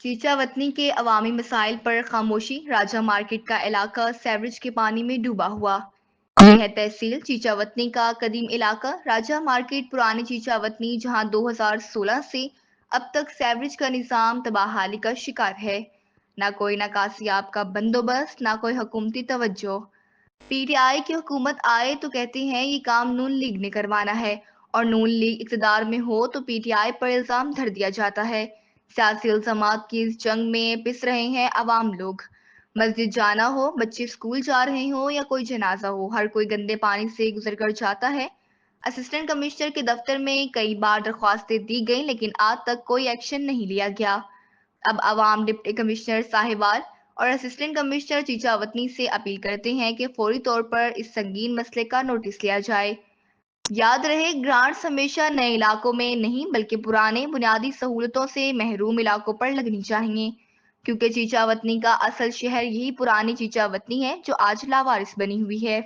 چیچا وطنی کے عوامی مسائل پر خاموشی، راجہ مارکیٹ کا علاقہ سیوریج کے پانی میں ڈوبا ہوا۔ یہ ہے تحصیل چیچا وطنی کا قدیم علاقہ راجہ مارکیٹ پرانی چیچا وطنی، جہاں 2016 سے اب تک سیوریج کا نظام تباہی کا شکار ہے۔ نہ کوئی نکاسیاب کا بندوبست، نہ کوئی حکومتی توجہ۔ پی ٹی آئی کی حکومت آئے تو کہتے ہیں یہ کام نون لیگ نے کروانا ہے، اور نون لیگ اقتدار میں ہو تو پی ٹی آئی پر الزام دھر دیا جاتا ہے۔ سیاسی الزامات کی اس جنگ میں پس رہے ہیں عوام لوگ۔ مسجد جانا ہو، بچے اسکول جا رہے ہوں یا کوئی جنازہ ہو، ہر کوئی گندے پانی سے گزر کر جاتا ہے۔ اسسٹنٹ کمشنر کے دفتر میں کئی بار درخواستیں دی گئیں لیکن آج تک کوئی ایکشن نہیں لیا گیا۔ اب عوام ڈپٹی کمشنر ساہیوال اور اسسٹنٹ کمشنر چیچا وطنی سے اپیل کرتے ہیں کہ فوری طور پر اس سنگین مسئلے کا نوٹس لیا جائے۔ یاد رہے، گرانٹس ہمیشہ نئے علاقوں میں نہیں بلکہ پرانے بنیادی سہولتوں سے محروم علاقوں پر لگنی چاہیے، کیونکہ چیچا وطنی کا اصل شہر یہی پرانی چیچا وطنی ہے جو آج لاوارث بنی ہوئی ہے۔